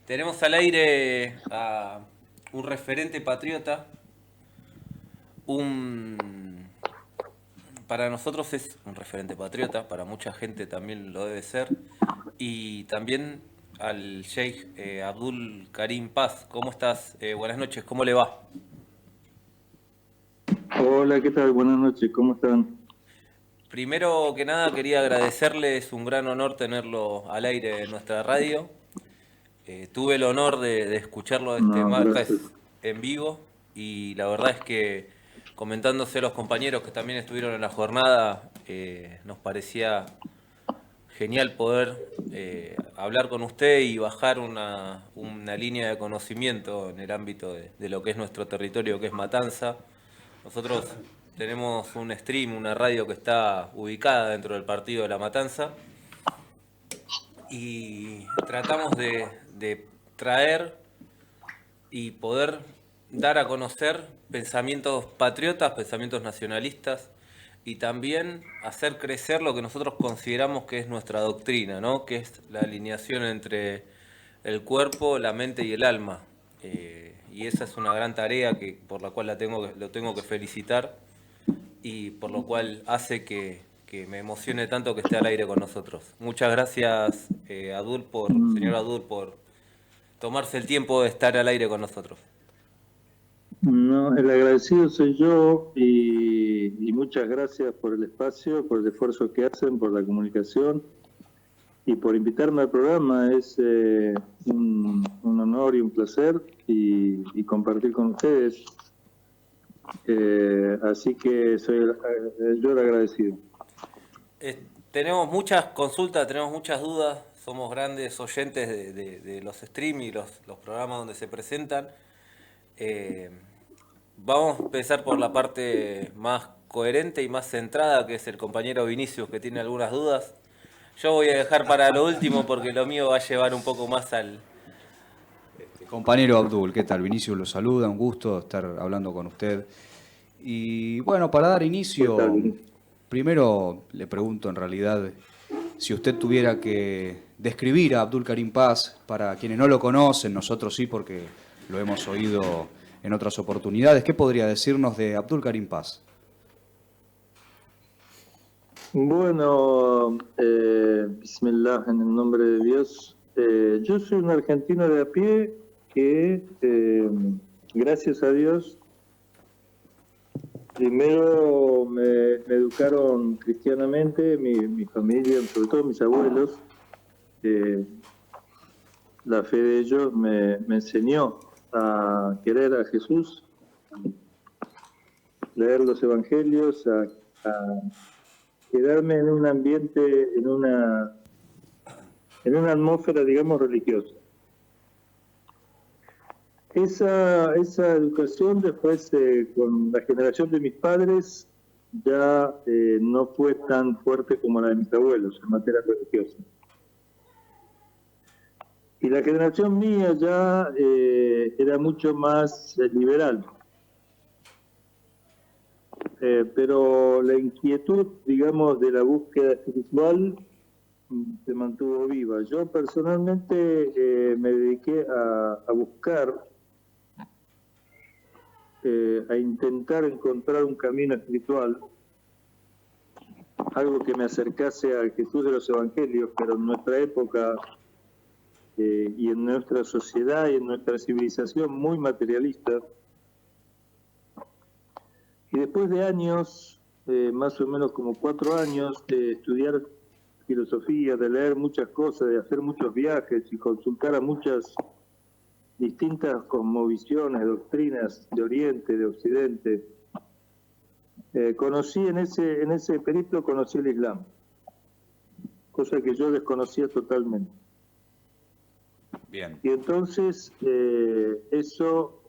Tenemos al aire a un referente patriota, un para nosotros es un referente patriota, para mucha gente también lo debe ser, y también al Sheikh Abdul Karim Paz. ¿Cómo estás? Buenas noches, ¿cómo le va? Hola, ¿qué tal? Buenas noches, ¿cómo están? Primero que nada quería agradecerle, es un gran honor tenerlo al aire en nuestra radio. Tuve el honor de escucharlo este No, gracias. martes en vivo y la verdad es que comentándose a los compañeros que también estuvieron en la jornada, nos parecía genial poder hablar con usted y bajar una línea de conocimiento en el ámbito de lo que es nuestro territorio, que es Matanza. Nosotros tenemos un stream, una radio que está ubicada dentro del partido de La Matanza y tratamos de traer y poder dar a conocer pensamientos patriotas, pensamientos nacionalistas y también hacer crecer lo que nosotros consideramos que es nuestra doctrina, ¿no? Que es la alineación entre el cuerpo, la mente y el alma. Y esa es una gran tarea por la cual lo tengo que felicitar y por lo cual hace que me emocione tanto que esté al aire con nosotros. Muchas gracias, señor Mm, Adul, por tomarse el tiempo de estar al aire con nosotros. No, el agradecido soy yo y muchas gracias por el espacio, por el esfuerzo que hacen, por la comunicación y por invitarme al programa. Es un honor y un placer y compartir con ustedes. Así que soy yo el agradecido. Tenemos muchas consultas, tenemos muchas dudas, somos grandes oyentes de los streams y los programas donde se presentan. Eh, Vamos a empezar por la parte más coherente y más centrada, que es el compañero Vinicius, que tiene algunas dudas. Yo voy a dejar para lo último porque lo mío va a llevar un poco más al... Compañero Abdul, ¿qué tal? Vinicius lo saluda, un gusto estar hablando con usted. Y bueno, para dar ¿Qué tal, inicio, Vini? primero le pregunto en realidad si usted tuviera que describir a Abdul Karim Paz, para quienes no lo conocen, nosotros sí porque lo hemos oído en otras oportunidades, ¿qué podría decirnos de Abdul Karim Paz? Bueno, Bismillah, en el nombre de Dios. Yo soy un argentino de a pie que, gracias a Dios, primero me educaron cristianamente, mi familia, sobre todo mis abuelos. eh, la fe de ellos me enseñó a querer a Jesús, leer los evangelios, a quedarme en un ambiente, en una atmósfera, digamos, religiosa. Esa educación después, con la generación de mis padres, ya no fue tan fuerte como la de mis abuelos en materia religiosa. Y la generación mía ya era mucho más liberal. Pero la inquietud, digamos, de la búsqueda espiritual se mantuvo viva. Yo personalmente me dediqué a buscar, a intentar encontrar un camino espiritual, algo que me acercase al Jesús de los Evangelios, pero en nuestra época y en nuestra sociedad y en nuestra civilización muy materialista. Y después de años, más o menos como 4 años, de estudiar filosofía, de leer muchas cosas, de hacer muchos viajes y consultar a muchas distintas cosmovisiones, doctrinas de Oriente, de Occidente, conocí en ese periplo conocí el Islam, cosa que yo desconocía totalmente. Bien. Y entonces eso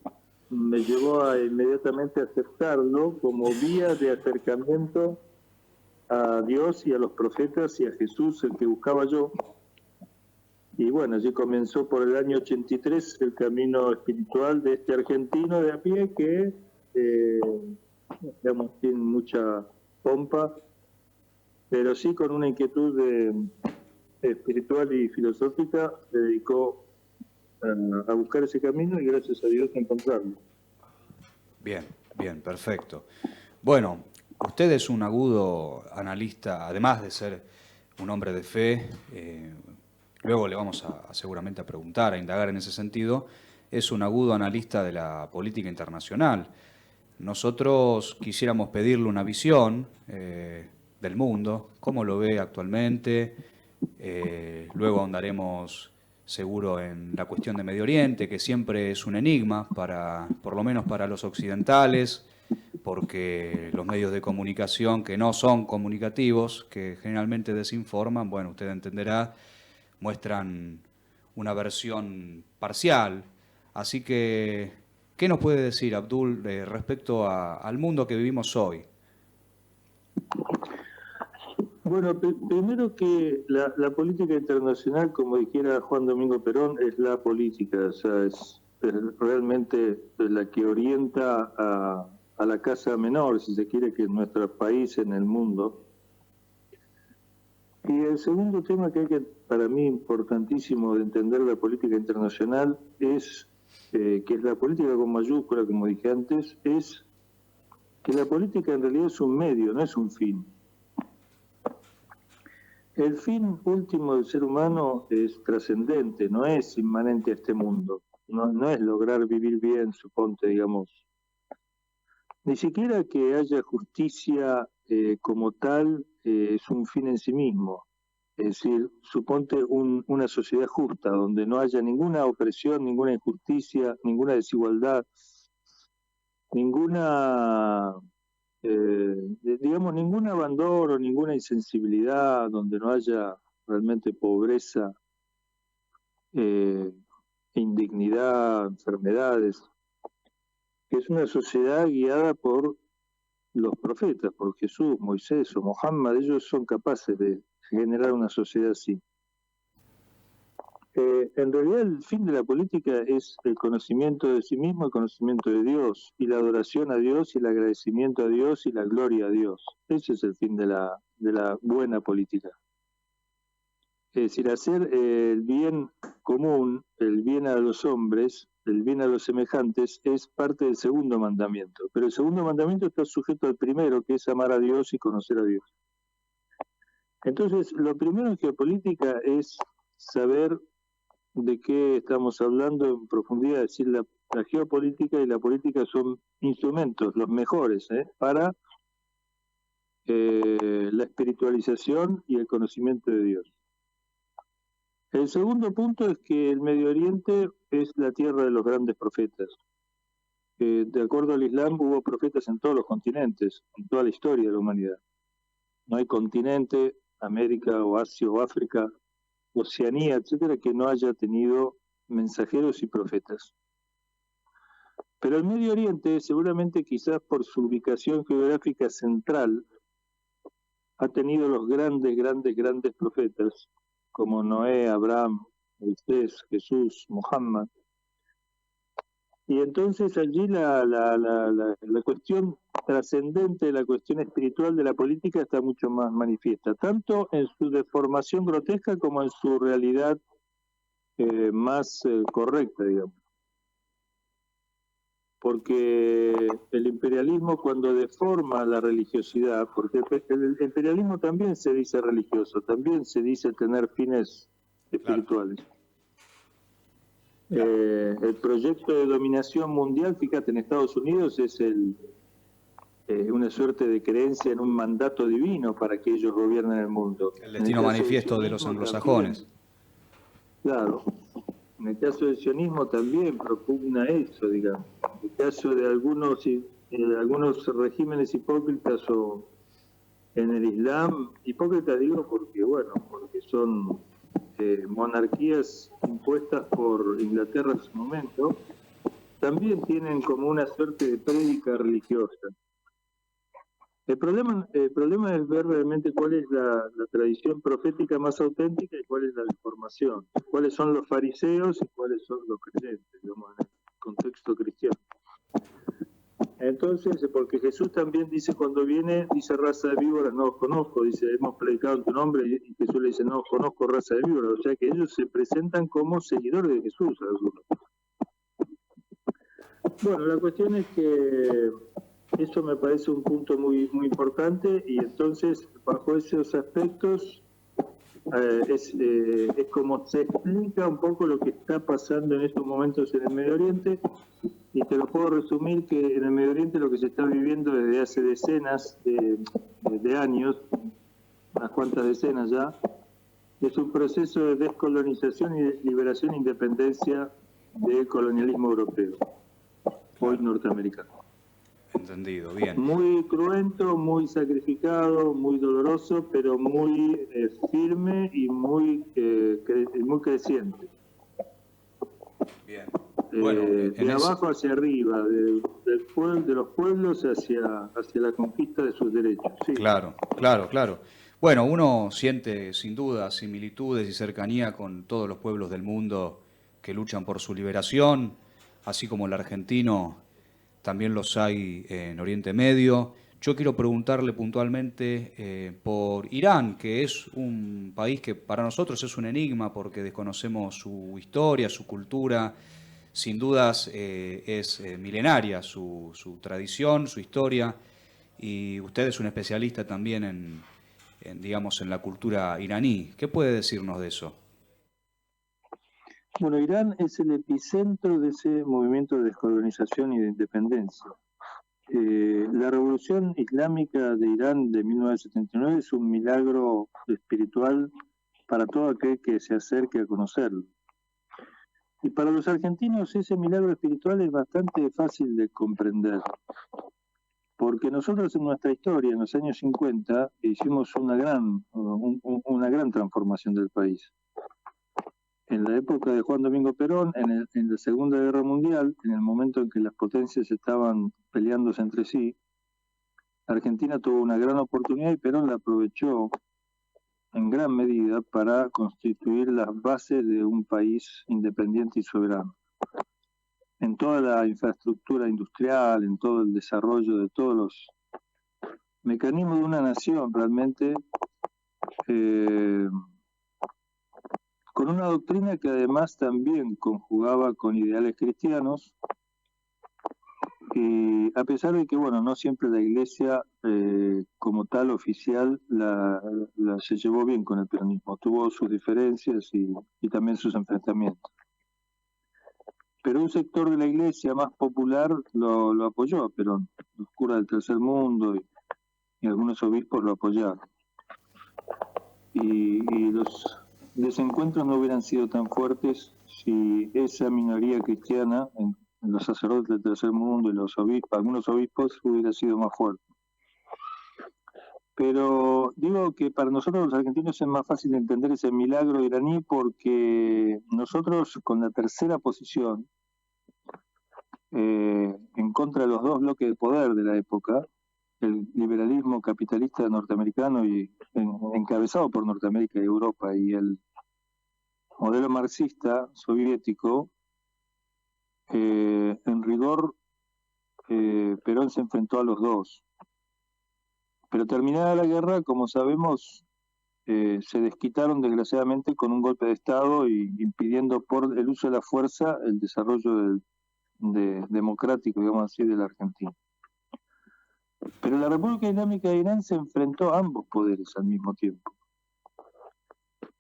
me llevó a inmediatamente aceptarlo como vía de acercamiento a Dios y a los profetas y a Jesús, el que buscaba yo. Y bueno, allí comenzó por el año 83 el camino espiritual de este argentino de a pie que, eh, digamos, tiene mucha pompa, pero sí con una inquietud espiritual y filosófica, se dedicó a buscar ese camino y gracias a Dios encontrarlo. Bien, bien, perfecto. Bueno, usted es un agudo analista, además de ser un hombre de fe, luego le vamos seguramente a preguntar, a indagar en ese sentido, es un agudo analista de la política internacional. Nosotros quisiéramos pedirle una visión del mundo, cómo lo ve actualmente, luego ahondaremos seguro en la cuestión de Medio Oriente, que siempre es un enigma, por lo menos para los occidentales, porque los medios de comunicación que no son comunicativos, que generalmente desinforman, bueno, usted entenderá, muestran una versión parcial. Así que, ¿qué nos puede decir, Abdul, respecto al mundo que vivimos hoy? Bueno, primero que la política internacional, como dijera Juan Domingo Perón, es la política, o sea, es realmente la que orienta a la casa menor, si se quiere, que es nuestro país en el mundo. Y el segundo tema para mí, importantísimo de entender la política internacional es, que es la política con mayúscula, como dije antes, es que la política en realidad es un medio, no es un fin. El fin último del ser humano es trascendente, no es inmanente a este mundo, no es lograr vivir bien, suponte, digamos. Ni siquiera que haya justicia como tal es un fin en sí mismo. Es decir, suponte una sociedad justa, donde no haya ninguna opresión, ninguna injusticia, ninguna desigualdad, ninguna digamos, ningún abandono, ninguna insensibilidad, donde no haya realmente pobreza, indignidad, enfermedades, que es una sociedad guiada por los profetas, por Jesús, Moisés o Mohammed. Ellos son capaces de generar una sociedad así. En realidad el fin de la política es el conocimiento de sí mismo, el conocimiento de Dios, y la adoración a Dios, y el agradecimiento a Dios, y la gloria a Dios. Ese es el fin de la buena política. Es decir, hacer el bien común, el bien a los hombres, el bien a los semejantes, es parte del segundo mandamiento. Pero el segundo mandamiento está sujeto al primero, que es amar a Dios y conocer a Dios. Entonces, lo primero en geopolítica es saber de qué estamos hablando en profundidad. Es decir, la geopolítica y la política son instrumentos, los mejores, para la espiritualización y el conocimiento de Dios. El segundo punto es que el Medio Oriente es la tierra de los grandes profetas. De acuerdo al Islam, hubo profetas en todos los continentes, en toda la historia de la humanidad. No hay continente, América o Asia o África, Oceanía, etcétera, que no haya tenido mensajeros y profetas. Pero el Medio Oriente, seguramente quizás por su ubicación geográfica central, ha tenido los grandes profetas, como Noé, Abraham, Moisés, Jesús, Mohammed. Y entonces allí la cuestión trascendente, la cuestión espiritual de la política está mucho más manifiesta, tanto en su deformación grotesca como en su realidad más correcta, digamos. Porque el imperialismo, cuando deforma la religiosidad, porque el imperialismo también se dice religioso, también se dice tener fines espirituales. El proyecto de dominación mundial, fíjate, en Estados Unidos es una suerte de creencia en un mandato divino para que ellos gobiernen el mundo. El destino manifiesto de los anglosajones. También, claro. En el caso del sionismo también propugna eso, digamos. En el caso de algunos regímenes hipócritas o en el Islam, hipócritas digo porque son monarquías impuestas por Inglaterra en su momento, también tienen como una suerte de prédica religiosa. El problema es ver realmente cuál es la tradición profética más auténtica y cuál es la deformación. Cuáles son los fariseos y cuáles son los creyentes, digamos, en el contexto cristiano. entonces, porque Jesús también dice cuando viene, dice raza de víboras, no os conozco, dice hemos predicado en tu nombre, y Jesús le dice no os conozco raza de víboras, o sea que ellos se presentan como seguidores de Jesús, algunos. Bueno, la cuestión es que eso me parece un punto muy, muy importante, y entonces bajo esos aspectos es como se explica un poco lo que está pasando en estos momentos en el Medio Oriente, y te lo puedo resumir que en el Medio Oriente lo que se está viviendo desde hace decenas de años, unas cuantas decenas ya, es un proceso de descolonización y de liberación e independencia del colonialismo europeo, hoy norteamericano. Entendido, bien. Muy cruento, muy sacrificado, muy doloroso, pero muy firme y muy creciente. Bien. Bueno, de abajo hacia arriba, de los pueblos hacia la conquista de sus derechos. Sí. Claro, claro, claro. Bueno, uno siente sin duda similitudes y cercanía con todos los pueblos del mundo que luchan por su liberación, así como el argentino también los hay en Oriente Medio. Yo quiero preguntarle puntualmente por Irán, que es un país que para nosotros es un enigma porque desconocemos su historia, su cultura. Sin dudas es milenaria su tradición, su historia, y usted es un especialista también digamos, en la cultura iraní. ¿Qué puede decirnos de eso? Bueno, Irán es el epicentro de ese movimiento de descolonización y de independencia. La revolución islámica de Irán de 1979 es un milagro espiritual para todo aquel que se acerque a conocerlo. Y para los argentinos ese milagro espiritual es bastante fácil de comprender, porque nosotros en nuestra historia, en los años 50, hicimos una gran transformación del país. En la época de Juan Domingo Perón, en la Segunda Guerra Mundial, en el momento en que las potencias estaban peleándose entre sí, Argentina tuvo una gran oportunidad y Perón la aprovechó en gran medida para constituir las bases de un país independiente y soberano. En toda la infraestructura industrial, en todo el desarrollo de todos los mecanismos de una nación, realmente, con una doctrina que además también conjugaba con ideales cristianos, y a pesar de que, bueno, no siempre la Iglesia como tal oficial se llevó bien con el peronismo, tuvo sus diferencias y también sus enfrentamientos. Pero un sector de la Iglesia más popular lo apoyó a Perón, los curas del Tercer Mundo y algunos obispos lo apoyaron. Y los desencuentros no hubieran sido tan fuertes si esa minoría cristiana, en los sacerdotes del Tercer Mundo y los obispos, algunos obispos, hubiera sido más fuerte. Pero digo que para nosotros los argentinos es más fácil entender ese milagro iraní porque nosotros con la tercera posición, en contra de los dos bloques de poder de la época, el liberalismo capitalista norteamericano y encabezado por Norteamérica y Europa, y el modelo marxista soviético, en rigor Perón se enfrentó a los dos. Pero terminada la guerra, como sabemos, se desquitaron desgraciadamente con un golpe de Estado y impidiendo por el uso de la fuerza el desarrollo democrático, digamos así, de la Argentina. Pero la República Islámica de Irán se enfrentó a ambos poderes al mismo tiempo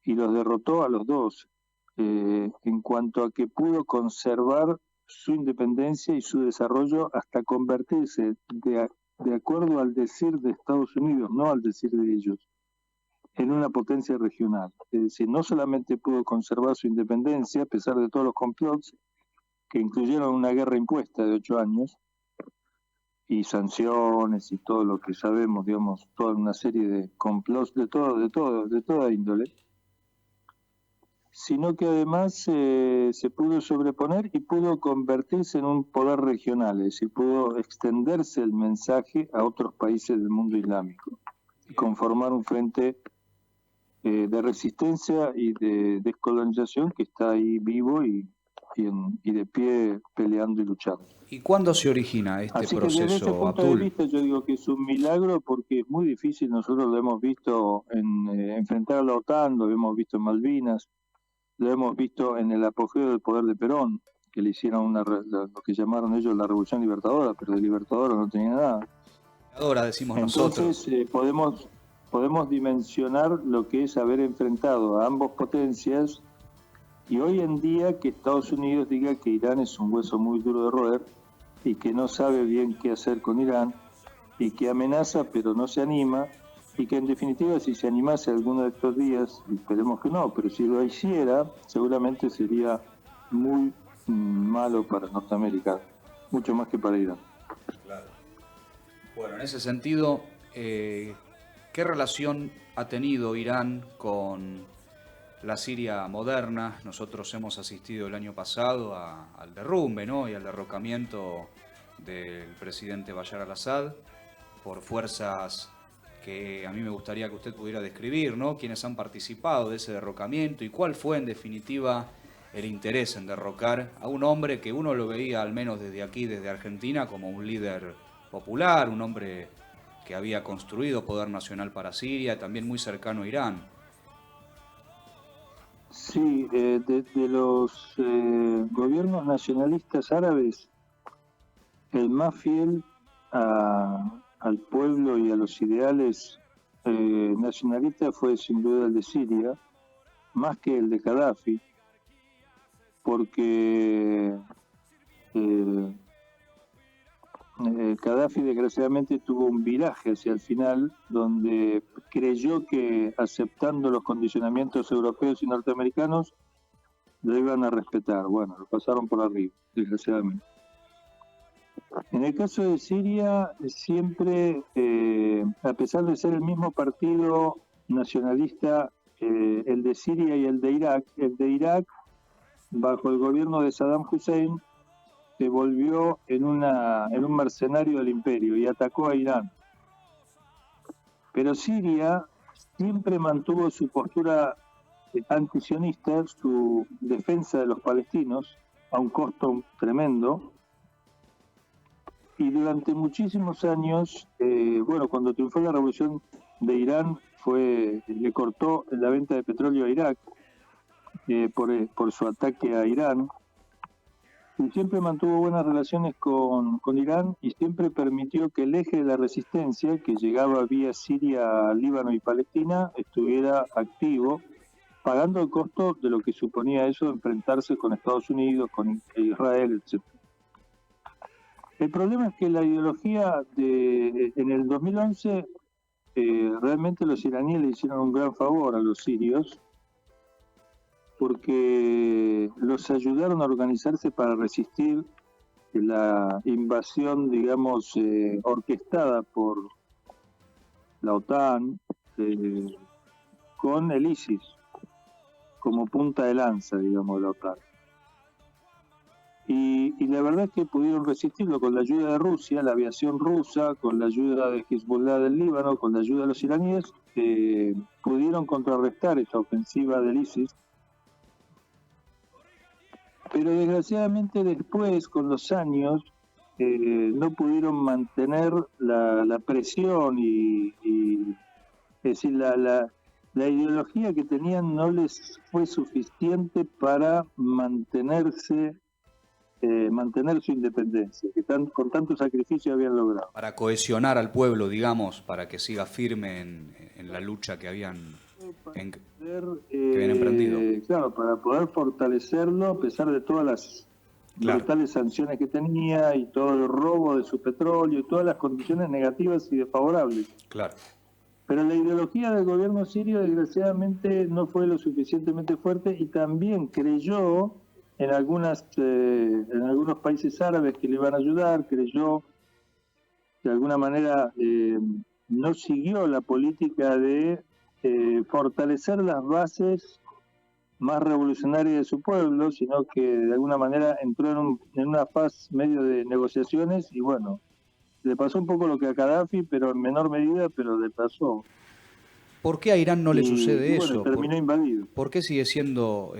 y los derrotó a los dos, en cuanto a que pudo conservar su independencia y su desarrollo hasta convertirse, de acuerdo al decir de Estados Unidos, no al decir de ellos, en una potencia regional. Es decir, no solamente pudo conservar su independencia a pesar de todos los complots que incluyeron una guerra impuesta de 8 años y sanciones y todo lo que sabemos, digamos, toda una serie de complots de toda índole, sino que además se pudo sobreponer y pudo convertirse en un poder regional, es decir, pudo extenderse el mensaje a otros países del mundo islámico y conformar un frente de resistencia y de descolonización que está ahí vivo y y de pie peleando y luchando. ¿Y cuándo se origina este Así que desde ese proceso, punto de Abdul? vista yo digo que es un milagro porque es muy difícil, nosotros lo hemos visto en enfrentar a la OTAN, lo hemos visto en Malvinas, lo hemos visto en el apogeo del poder de Perón, que le hicieron lo que llamaron ellos la Revolución Libertadora, pero de Libertadora no tenía nada. Ahora decimos Entonces podemos dimensionar lo que es haber enfrentado a ambas potencias y hoy en día que Estados Unidos diga que Irán es un hueso muy duro de roer y que no sabe bien qué hacer con Irán y que amenaza pero no se anima y que en definitiva si se animase alguno de estos días, esperemos que no, pero si lo hiciera seguramente sería muy malo para Norteamérica, mucho más que para Irán. Claro. Bueno, en ese sentido, ¿qué relación ha tenido Irán con la Siria moderna? Nosotros hemos asistido el año pasado al derrumbe, ¿no?, y al derrocamiento del presidente Bashar al-Assad por fuerzas que a mí me gustaría que usted pudiera describir, ¿no?, quiénes han participado de ese derrocamiento y cuál fue en definitiva el interés en derrocar a un hombre que uno lo veía, al menos desde aquí, desde Argentina, como un líder popular, un hombre que había construido poder nacional para Siria, también muy cercano a Irán. Sí, de los gobiernos nacionalistas árabes, el más fiel al pueblo y a los ideales nacionalistas fue sin duda el de Siria, más que el de Gaddafi, porque Gaddafi desgraciadamente tuvo un viraje hacia el final donde creyó que aceptando los condicionamientos europeos y norteamericanos lo iban a respetar. Bueno, lo pasaron por arriba, desgraciadamente. En el caso de Siria, siempre, a pesar de ser el mismo partido nacionalista, el de Siria y el de Irak, bajo el gobierno de Saddam Hussein, se volvió en un mercenario del imperio y atacó a Irán. Pero Siria siempre mantuvo su postura antisionista, su defensa de los palestinos, a un costo tremendo. Y durante muchísimos años, cuando triunfó la revolución de Irán, le cortó la venta de petróleo a Irak por su ataque a Irán. Y siempre mantuvo buenas relaciones con Irán y siempre permitió que el eje de la resistencia, que llegaba vía Siria, Líbano y Palestina, estuviera activo, pagando el costo de lo que suponía eso, enfrentarse con Estados Unidos, con Israel, etc. El problema es que la ideología en el 2011, realmente los iraníes le hicieron un gran favor a los sirios, porque los ayudaron a organizarse para resistir la invasión, digamos, orquestada por la OTAN, con el ISIS como punta de lanza, digamos, de la OTAN. Y la verdad es que pudieron resistirlo con la ayuda de Rusia, la aviación rusa, con la ayuda de Hezbollah del Líbano, con la ayuda de los iraníes, pudieron contrarrestar esa ofensiva del ISIS. Pero desgraciadamente después, con los años, no pudieron mantener la presión es decir, la ideología que tenían no les fue suficiente para mantener su independencia, que con tanto sacrificio habían logrado. Para cohesionar al pueblo, digamos, para que siga firme en la lucha que habían emprendido. Claro, para poder fortalecerlo a pesar de todas las brutales sanciones que tenía y todo el robo de su petróleo y todas las condiciones negativas y desfavorables. Claro. Pero la ideología del gobierno sirio desgraciadamente no fue lo suficientemente fuerte y también creyó en algunos países árabes que le iban a ayudar, creyó de alguna manera, no siguió la política de fortalecer las bases más revolucionarias de su pueblo, sino que de alguna manera entró en una fase medio de negociaciones y bueno, le pasó un poco lo que a Gaddafi, pero en menor medida, pero le pasó. ¿Por qué a Irán no le sucede bueno, eso? Terminó invadido. ¿Por qué sigue siendo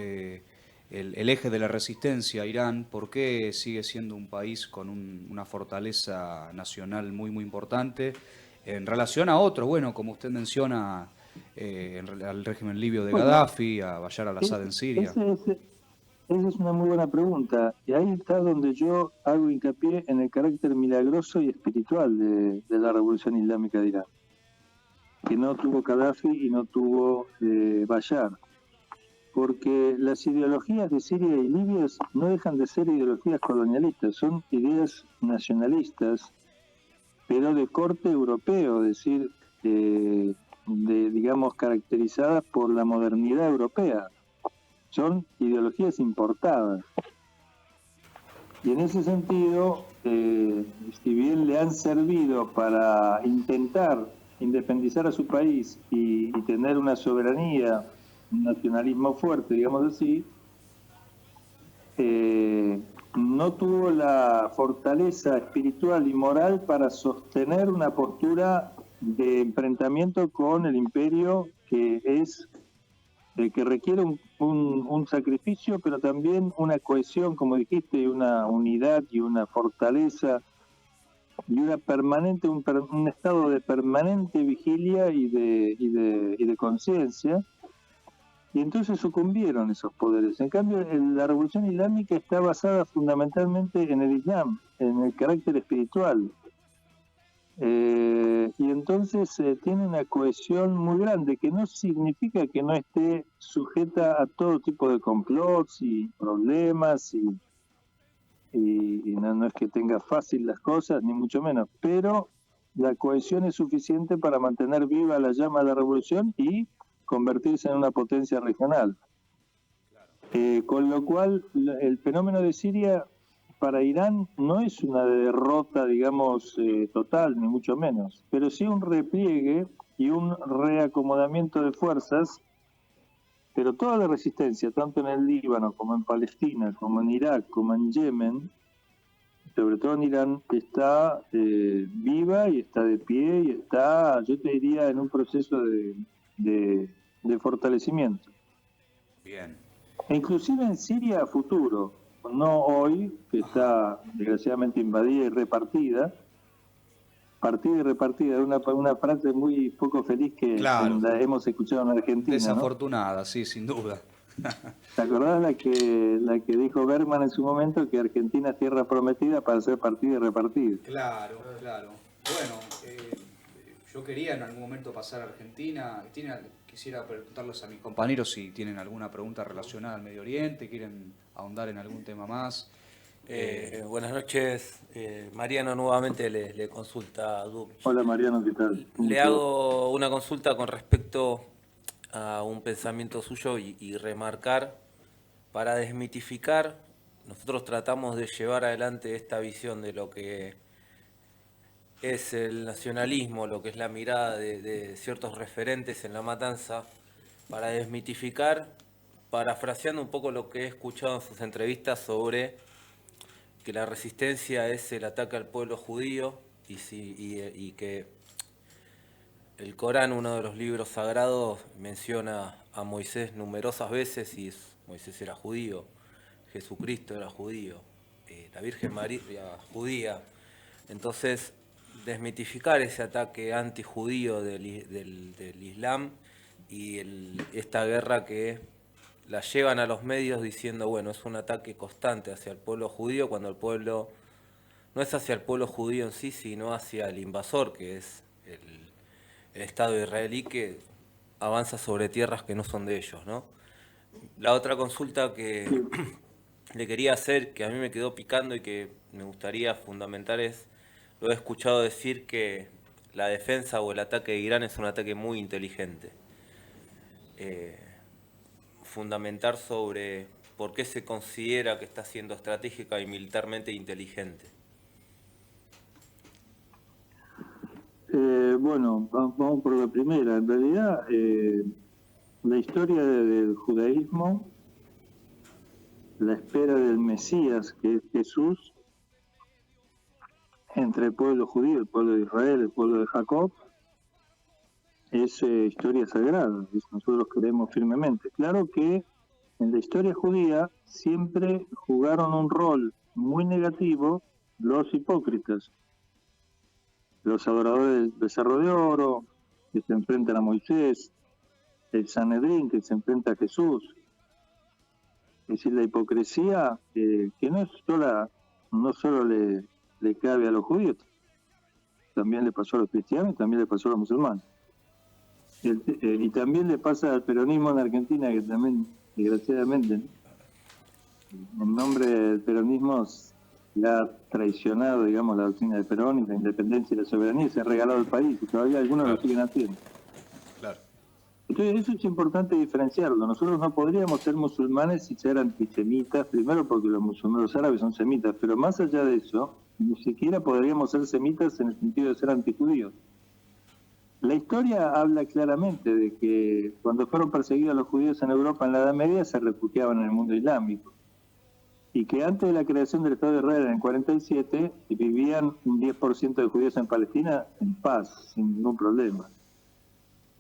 el eje de la resistencia a Irán, ¿por qué sigue siendo un país con una fortaleza nacional muy, muy importante en relación a otros? Bueno, como usted menciona, al régimen libio de Bueno, Gaddafi, a Bashar al-Assad en Siria. Esa es una muy buena pregunta. Y ahí está donde yo hago hincapié en el carácter milagroso y espiritual de la revolución islámica de Irán, que no tuvo Gaddafi y no tuvo Bashar. Porque las ideologías de Siria y Libia no dejan de ser ideologías colonialistas, son ideas nacionalistas, pero de corte europeo, es decir, digamos, caracterizadas por la modernidad europea. Son ideologías importadas. Y en ese sentido, si bien le han servido para intentar independizar a su país y tener una soberanía, un nacionalismo fuerte, digamos así, no tuvo la fortaleza espiritual y moral para sostener una postura de enfrentamiento con el imperio que requiere un sacrificio, pero también una cohesión, como dijiste, y una unidad y una fortaleza y una permanente, un estado de permanente vigilia y de conciencia. Y entonces sucumbieron esos poderes. En cambio, la revolución islámica está basada fundamentalmente en el Islam, en el carácter espiritual. Y entonces tiene una cohesión muy grande, que no significa que no esté sujeta a todo tipo de complots y problemas, y no es que tenga fácil las cosas, ni mucho menos, pero la cohesión es suficiente para mantener viva la llama de la revolución y convertirse en una potencia regional. Con lo cual, el fenómeno de Siria para Irán no es una derrota, digamos, total, ni mucho menos, pero sí un repliegue y un reacomodamiento de fuerzas, pero toda la resistencia, tanto en el Líbano como en Palestina, como en Irak, como en Yemen, sobre todo en Irán, está viva y está de pie y está, yo te diría, en un proceso de fortalecimiento. Bien. E inclusive en Siria a futuro, no hoy, que está desgraciadamente invadida y repartida, partida y repartida, una frase muy poco feliz que Claro. la hemos escuchado en Argentina, Desafortunada, ¿no? Sí, sin duda. ¿Te acordás la que dijo Bergman en su momento, que Argentina es tierra prometida para ser partida y repartida? Claro, claro. Bueno, yo quería en algún momento pasar a Argentina. Quisiera preguntarles a mis compañeros si tienen alguna pregunta relacionada al Medio Oriente, quieren ahondar en algún tema más. Buenas noches, Mariano nuevamente le consulta a Dubich. Hola Mariano, ¿qué tal? Le hago una consulta con respecto a un pensamiento suyo y remarcar, para desmitificar, nosotros tratamos de llevar adelante esta visión de lo que es el nacionalismo, lo que es la mirada de ciertos referentes en la matanza, para desmitificar, parafraseando un poco lo que he escuchado en sus entrevistas sobre que la resistencia es el ataque al pueblo judío y que el Corán, uno de los libros sagrados, menciona a Moisés numerosas veces y Moisés era judío, Jesucristo era judío, la Virgen María judía. Entonces, desmitificar ese ataque antijudío del Islam y esta guerra que la llevan a los medios diciendo, bueno, es un ataque constante hacia el pueblo judío, cuando el pueblo no es hacia el pueblo judío en sí, sino hacia el invasor, que es el Estado israelí, que avanza sobre tierras que no son de ellos, ¿no? La otra consulta que le quería hacer, que a mí me quedó picando y que me gustaría fundamentar, es, lo he escuchado decir que la defensa o el ataque de Irán es un ataque muy inteligente. Fundamentar sobre por qué se considera que está siendo estratégica y militarmente inteligente. Bueno, vamos por la primera. En realidad, la historia del judaísmo, la espera del Mesías, que es Jesús, entre el pueblo judío, el pueblo de Israel, el pueblo de Jacob, es historia sagrada, nosotros creemos firmemente. Claro que en la historia judía siempre jugaron un rol muy negativo los hipócritas, los adoradores del becerro de oro, que se enfrentan a Moisés, el Sanedrín, que se enfrenta a Jesús. Es decir, la hipocresía, que no solo le cabe a los judíos, también le pasó a los cristianos y también le pasó a los musulmanes. Y también le pasa al peronismo en Argentina, que también, desgraciadamente, en nombre del peronismo le ha traicionado, digamos, la doctrina del Perón y la independencia y la soberanía, se ha regalado el país, y todavía algunos lo siguen haciendo. Claro. Entonces eso es importante diferenciarlo. Nosotros no podríamos ser musulmanes y ser antisemitas, primero porque los árabes son semitas, pero más allá de eso, ni siquiera podríamos ser semitas en el sentido de ser antijudíos. La historia habla claramente de que cuando fueron perseguidos los judíos en Europa en la Edad Media se refugiaban en el mundo islámico. Y que antes de la creación del Estado de Israel en el 47 vivían un 10% de judíos en Palestina en paz, sin ningún problema.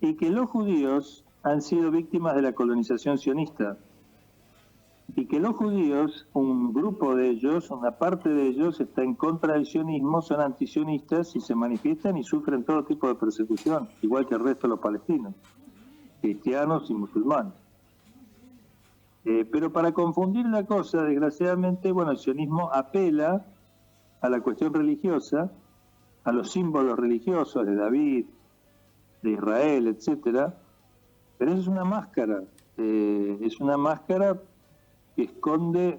Y que los judíos han sido víctimas de la colonización sionista. Y que los judíos, un grupo de ellos, una parte de ellos, está en contra del sionismo, son antisionistas y se manifiestan y sufren todo tipo de persecución, igual que el resto de los palestinos, cristianos y musulmanes. Pero para confundir la cosa, desgraciadamente, bueno, el sionismo apela a la cuestión religiosa, a los símbolos religiosos de David, de Israel, etcétera, pero eso es una máscara que esconde,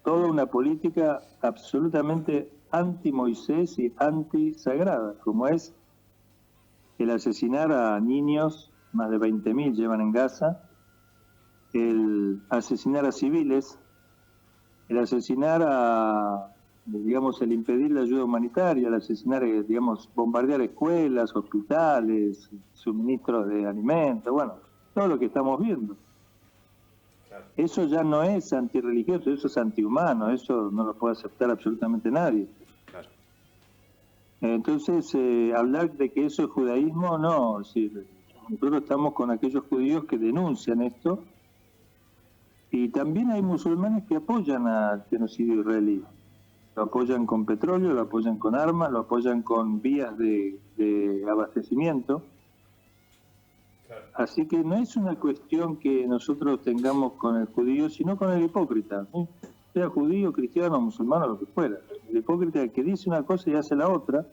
toda una política absolutamente anti-Moisés y anti-sagrada, como es el asesinar a niños, más de 20.000 llevan en Gaza, el asesinar a civiles, el asesinar el impedir la ayuda humanitaria, el asesinar, bombardear escuelas, hospitales, suministros de alimentos, todo lo que estamos viendo. Claro. Eso ya no es antirreligioso, eso es antihumano, eso no lo puede aceptar absolutamente nadie. Claro. Entonces, hablar de que eso es judaísmo, no, es decir, nosotros estamos con aquellos judíos que denuncian esto, y también hay musulmanes que apoyan al genocidio israelí. Lo apoyan con petróleo, lo apoyan con armas, lo apoyan con vías de abastecimiento. Claro. Así que no es una cuestión que nosotros tengamos con el judío, sino con el hipócrita, ¿sí? Sea judío, cristiano, musulmano, lo que fuera. El hipócrita es el que dice una cosa y hace la otra,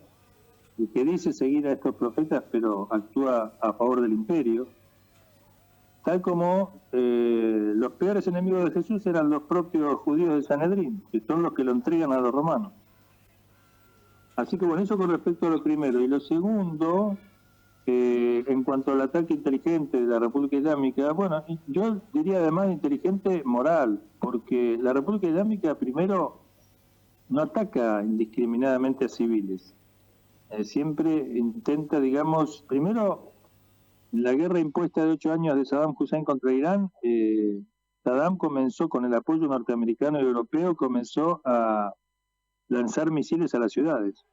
el que dice seguir a estos profetas pero actúa a favor del imperio. Tal como los peores enemigos de Jesús eran los propios judíos de Sanedrín, que son los que lo entregan a los romanos. Así que eso con respecto a lo primero. Y lo segundo, en cuanto al ataque inteligente de la República Islámica, yo diría además inteligente moral, porque la República Islámica primero no ataca indiscriminadamente a civiles. Siempre intenta, primero, la guerra impuesta de 8 años de Saddam Hussein contra Irán, Saddam comenzó con el apoyo norteamericano y europeo, comenzó a lanzar misiles a las ciudades.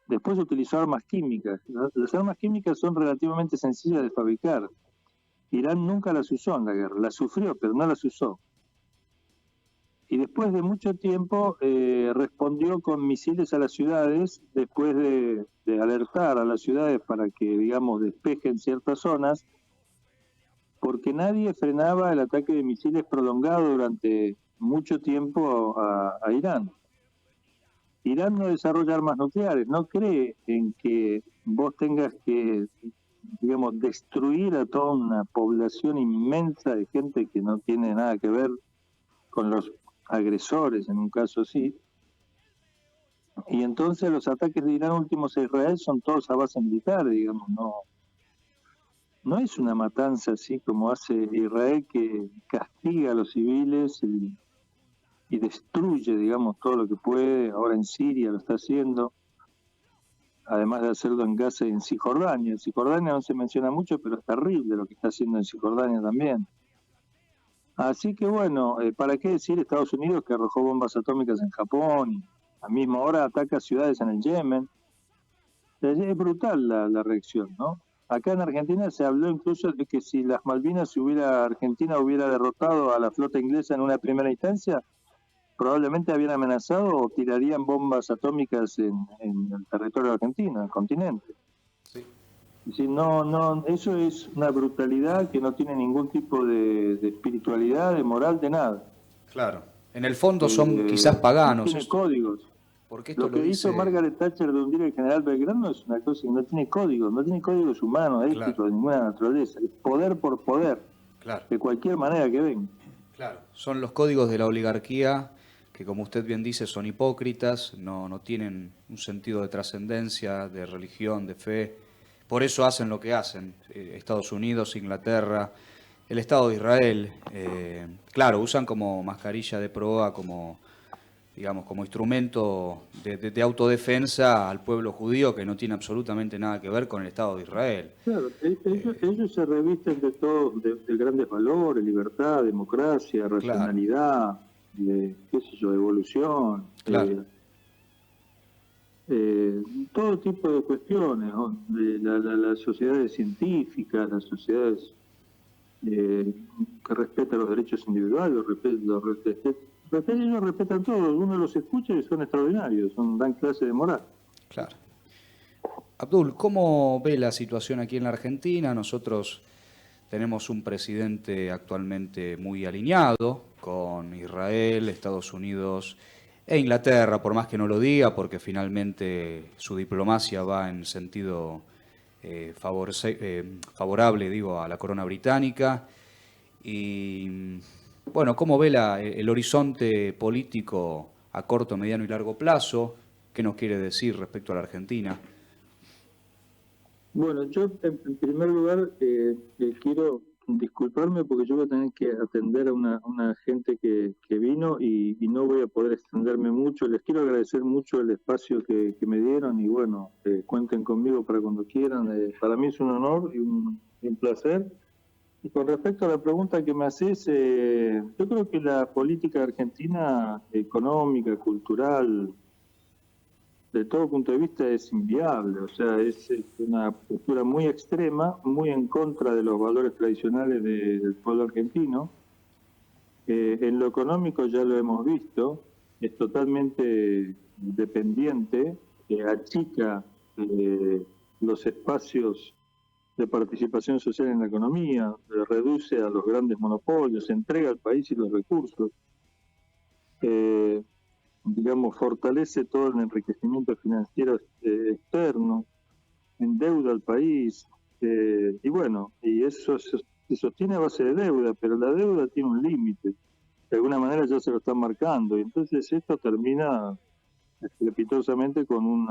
Después utilizó armas químicas. Las armas químicas son relativamente sencillas de fabricar. Irán nunca las usó en la guerra, las sufrió, pero no las usó. Y después de mucho tiempo respondió con misiles a las ciudades, después de alertar a las ciudades para que, despejen ciertas zonas, porque nadie frenaba el ataque de misiles prolongado durante mucho tiempo a Irán. Irán no desarrolla armas nucleares, no cree en que vos tengas que, destruir a toda una población inmensa de gente que no tiene nada que ver con los agresores, en un caso así. Y entonces los ataques de Irán últimos a Israel son todos a base militar, no es una matanza así como hace Israel, que castiga a los civiles y destruye, todo lo que puede. Ahora en Siria lo está haciendo, además de hacerlo en Gaza y en Cisjordania. En Cisjordania no se menciona mucho, pero es terrible lo que está haciendo en Cisjordania también. Así que ¿para qué decir Estados Unidos, que arrojó bombas atómicas en Japón y a misma hora ataca ciudades en el Yemen? Es brutal la reacción, ¿no? Acá en Argentina se habló incluso de que si las Malvinas Argentina hubiera derrotado a la flota inglesa en una primera instancia, probablemente habían amenazado o tirarían bombas atómicas en el territorio argentino, en el continente. Sí. Es decir, no, eso es una brutalidad que no tiene ningún tipo de espiritualidad, de moral, de nada. Claro. En el fondo son quizás paganos. No tiene códigos. Porque esto Lo que hizo Margaret Thatcher de hundir el general Belgrano es una cosa que no tiene códigos humanos, éticos, claro, de ninguna naturaleza. Es poder por poder, claro, de cualquier manera que venga. claro. Son los códigos de la oligarquía que, como usted bien dice, son hipócritas, no tienen un sentido de trascendencia, de religión, de fe. Por eso hacen lo que hacen. Estados Unidos, Inglaterra, el Estado de Israel, claro, usan como mascarilla de proa, como, digamos, como instrumento de autodefensa al pueblo judío, que no tiene absolutamente nada que ver con el Estado de Israel. Claro, ellos se revisten de todos, de grandes valores, libertad, democracia, racionalidad, qué sé yo, evolución, Claro. todo tipo de cuestiones, ¿no? Las sociedades científicas, las sociedades que respetan los derechos individuales, ellos respetan todo, uno los escucha y son extraordinarios, dan clase de moral. Claro. Abdul, ¿cómo ve la situación aquí en la Argentina? Nosotros tenemos un presidente actualmente muy alineado con Israel, Estados Unidos e Inglaterra, por más que no lo diga, porque finalmente su diplomacia va en sentido favorable, digo, a la corona británica. Y bueno, ¿cómo ve el horizonte político a corto, mediano y largo plazo? ¿Qué nos quiere decir respecto a la Argentina? Bueno, yo en primer lugar quiero disculparme porque yo voy a tener que atender a una gente que vino y no voy a poder extenderme mucho. Les quiero agradecer mucho el espacio que me dieron y bueno, cuenten conmigo para cuando quieran. Para mí es un honor y un placer. Y con respecto a la pregunta que me haces, yo creo que la política argentina económica, cultural, de todo punto de vista es inviable, o sea, es una postura muy extrema, muy en contra de los valores tradicionales del pueblo argentino. En lo económico ya lo hemos visto, es totalmente dependiente, achica los espacios de participación social en la economía, reduce a los grandes monopolios, entrega al país y los recursos. Digamos, fortalece todo el enriquecimiento financiero externo, endeuda al país, y bueno, y eso se sostiene a base de deuda, pero la deuda tiene un límite, de alguna manera ya se lo están marcando, y entonces esto termina estrepitosamente con un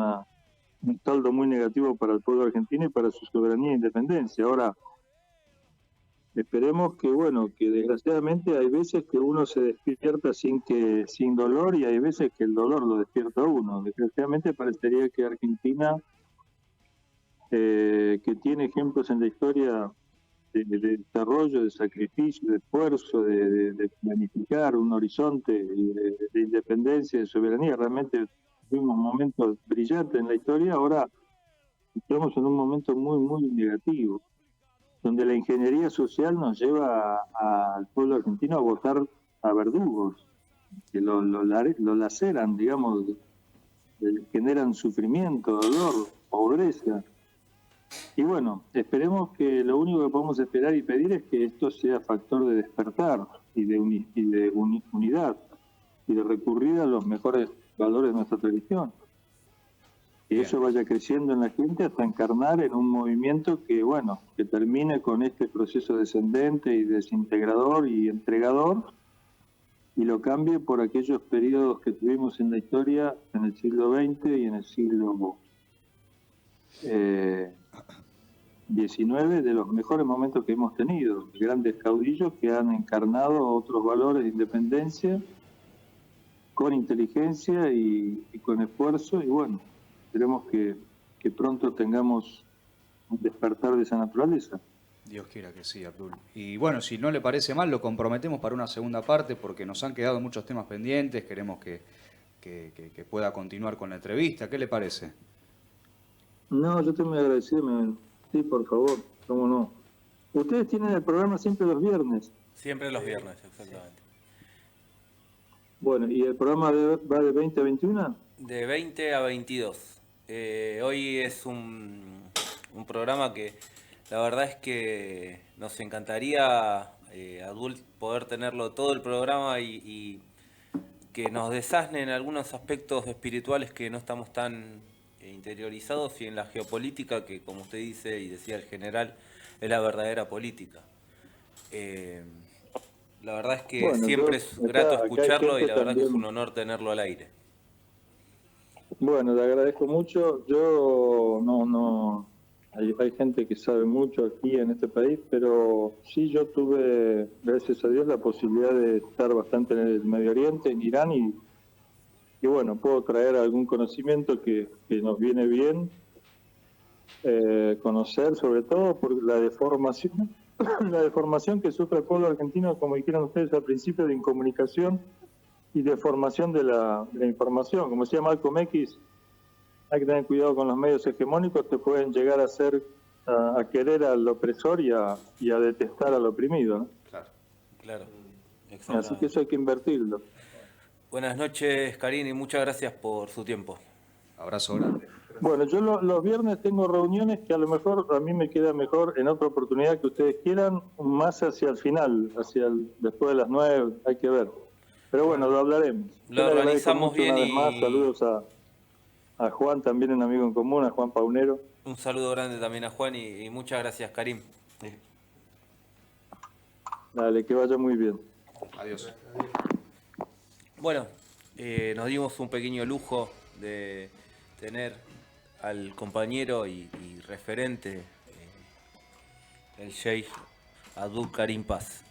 saldo muy negativo para el pueblo argentino y para su soberanía e independencia. Ahora, esperemos que, bueno, que desgraciadamente hay veces que uno se despierta sin dolor y hay veces que el dolor lo despierta a uno. Desgraciadamente parecería que Argentina, que tiene ejemplos en la historia de desarrollo, de sacrificio, de esfuerzo, de planificar un horizonte de independencia, de soberanía, realmente tuvimos momentos brillantes en la historia, ahora estamos en un momento muy, muy negativo, donde la ingeniería social nos lleva al pueblo argentino a votar a verdugos, que lo laceran, digamos, generan sufrimiento, dolor, pobreza. Y bueno, esperemos que lo único que podemos esperar y pedir es que esto sea factor de despertar y de unidad y de recurrir a los mejores valores de nuestra tradición. Que eso vaya creciendo en la gente hasta encarnar en un movimiento que, bueno, que termine con este proceso descendente y desintegrador y entregador y lo cambie por aquellos periodos que tuvimos en la historia en el siglo XX y en el siglo XIX, de los mejores momentos que hemos tenido, grandes caudillos que han encarnado otros valores de independencia con inteligencia y con esfuerzo y bueno, esperemos que pronto tengamos un despertar de esa naturaleza. Dios quiera que sí, Abdul. Y bueno, si no le parece mal, lo comprometemos para una segunda parte porque nos han quedado muchos temas pendientes, queremos que pueda continuar con la entrevista. ¿Qué le parece? No, yo estoy muy agradecido, Sí, por favor, cómo no. Ustedes tienen el programa siempre los viernes. Siempre los viernes, exactamente. Bueno, ¿y el programa va de 20 a 21? De 20 a 22. Hoy es un programa que la verdad es que nos encantaría, Adult, poder tenerlo todo el programa y que nos desasne en algunos aspectos espirituales que no estamos tan interiorizados, y en la geopolítica, que como usted dice y decía el general, es la verdadera política. La verdad es que Bueno, siempre es grato acá hay escucharlo y gente la verdad que es un también. honor tenerlo al aire. Bueno, le agradezco mucho. Yo no, hay gente que sabe mucho aquí en este país, pero sí yo tuve, gracias a Dios, la posibilidad de estar bastante en el Medio Oriente, en Irán, y bueno, puedo traer algún conocimiento que nos viene bien conocer, sobre todo por la deformación, la deformación que sufre el pueblo argentino, como dijeron ustedes al principio, de incomunicación y deformación de la información. Como decía Malcolm X, hay que tener cuidado con los medios hegemónicos, te pueden llegar a hacer a querer al opresor y a detestar al oprimido, ¿no? Claro. Claro, Así que exactamente. eso hay que invertirlo. Buenas noches, Karin, y muchas gracias por su tiempo. Abrazo grande. Bueno, yo los viernes tengo reuniones que a lo mejor a mí me queda mejor en otra oportunidad que ustedes quieran, más hacia el final, después de las 9, hay que ver. Pero bueno, lo hablaremos. Yo Lo le agradezco organizamos mucho bien una vez más, y saludos a Juan, también un amigo en común, a Juan Paunero. un saludo grande también a Juan y muchas gracias, Karim. Dale, que vaya muy bien. Adiós. Bueno, nos dimos un pequeño lujo de tener al compañero y referente, el Sheikh Abdul Karim Paz.